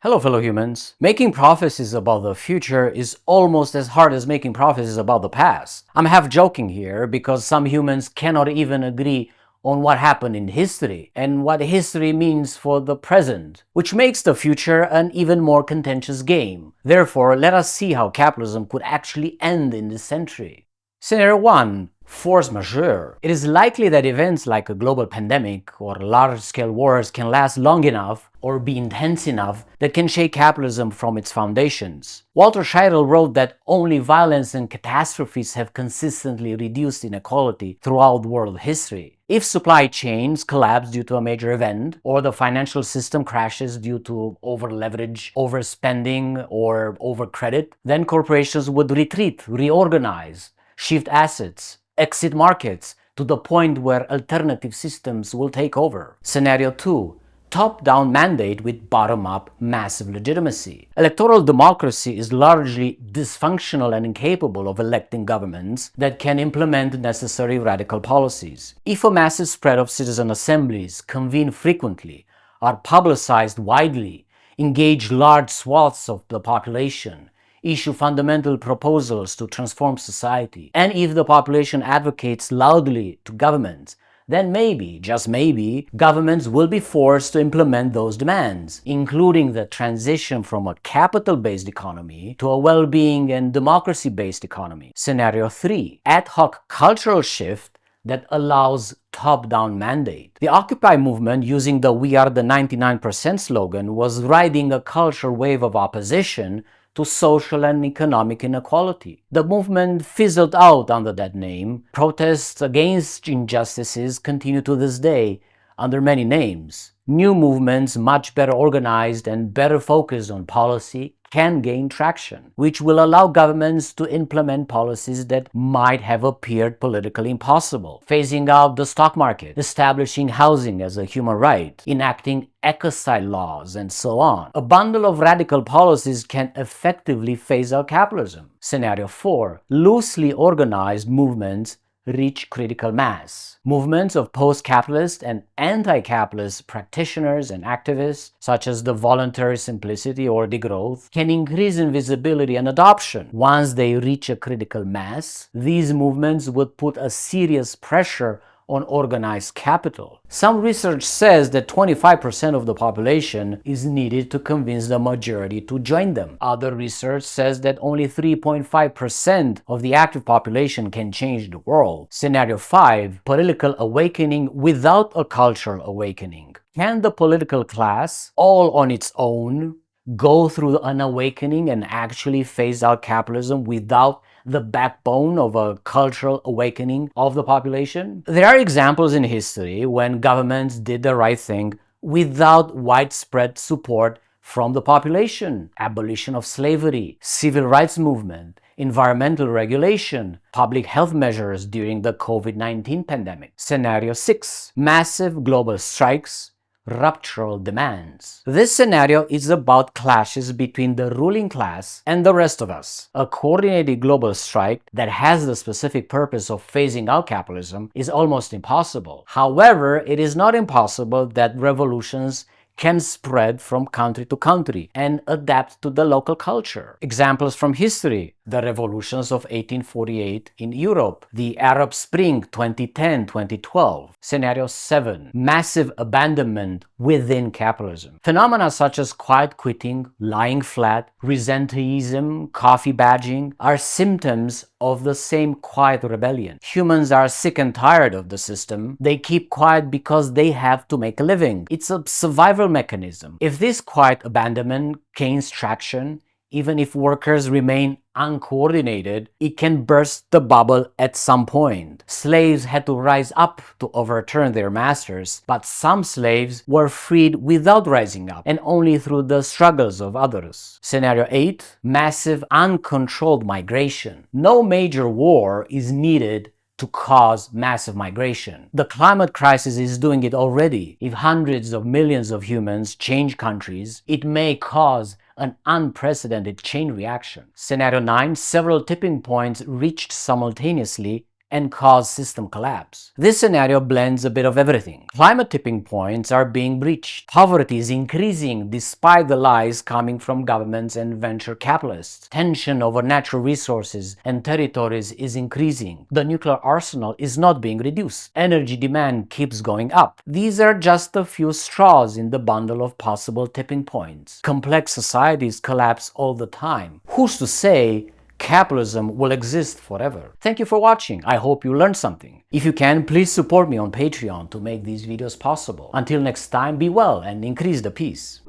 Hello, fellow humans. Making prophecies about the future is almost as hard as making prophecies about the past. I'm half joking here because some humans cannot even agree on what happened in history and what history means for the present, which makes the future an even more contentious game. Therefore, let us see how capitalism could actually end in this century. Scenario 1. Force majeure. It is likely that events like a global pandemic or large-scale wars can last long enough or be intense enough that can shake capitalism from its foundations. Walter Scheidel wrote that only violence and catastrophes have consistently reduced inequality throughout world history. If supply chains collapse due to a major event, or the financial system crashes due to over-leverage, overspending, or over-credit, then corporations would retreat, reorganize, shift assets, exit markets to the point where alternative systems will take over. Scenario 2. Top-down mandate with bottom-up massive legitimacy. Electoral democracy is largely dysfunctional and incapable of electing governments that can implement necessary radical policies. If a massive spread of citizen assemblies convene frequently, are publicized widely, engage large swaths of the population, issue fundamental proposals to transform society, and if the population advocates loudly to governments, then maybe, just maybe, governments will be forced to implement those demands, including the transition from a capital-based economy to a well-being and democracy-based economy. Scenario 3. Ad hoc cultural shift that allows top-down mandate. The Occupy movement, using the "We are the 99% slogan, was riding a cultural wave of opposition to social and economic inequality. The movement fizzled out under that name. Protests against injustices continue to this day under many names. New movements, much better organized and better focused on policy, can gain traction, which will allow governments to implement policies that might have appeared politically impossible. Phasing out the stock market, establishing housing as a human right, enacting ecocide laws, and so on. A bundle of radical policies can effectively phase out capitalism. Scenario 4. Loosely organized movements reach critical mass. Movements of post-capitalist and anti-capitalist practitioners and activists, such as the voluntary simplicity or degrowth, can increase in visibility and adoption. Once they reach a critical mass, these movements would put a serious pressure on organized capital. Some research says that 25% of the population is needed to convince the majority to join them. Other research says that only 3.5% of the active population can change the world. Scenario 5. Political awakening without a cultural awakening. Can the political class, all on its own, go through an awakening and actually phase out capitalism without the backbone of a cultural awakening of the population? There are examples in history when governments did the right thing without widespread support from the population. Abolition of slavery, civil rights movement, environmental regulation, public health measures during the COVID-19 pandemic. Scenario 6. Massive global strikes, ruptural demands. This scenario is about clashes between the ruling class and the rest of us. A coordinated global strike that has the specific purpose of phasing out capitalism is almost impossible. However, it is not impossible that revolutions can spread from country to country and adapt to the local culture. Examples from history: the revolutions of 1848 in Europe, the Arab Spring 2010-2012. Scenario 7. Massive abandonment within capitalism. Phenomena such as quiet quitting, lying flat, resenteeism, coffee badging are symptoms of the same quiet rebellion. Humans are sick and tired of the system. They keep quiet because they have to make a living. It's a survival mechanism. If this quiet abandonment gains traction, even if workers remain uncoordinated, it can burst the bubble at some point. Slaves had to rise up to overturn their masters, but some slaves were freed without rising up, and only through the struggles of others. Scenario 8. Massive uncontrolled migration. No major war is needed to cause massive migration. The climate crisis is doing it already. If hundreds of millions of humans change countries, it may cause an unprecedented chain reaction. Scenario 9. Several tipping points reached simultaneously and cause system collapse. This scenario blends a bit of everything. Climate tipping points are being breached. Poverty is increasing despite the lies coming from governments and venture capitalists. Tension over natural resources and territories is increasing. The nuclear arsenal is not being reduced. Energy demand keeps going up. These are just a few straws in the bundle of possible tipping points. Complex societies collapse all the time. Who's to say capitalism will exist forever? Thank you for watching. I hope you learned something. If you can, please support me on Patreon to make these videos possible. Until next time, be well and increase the peace.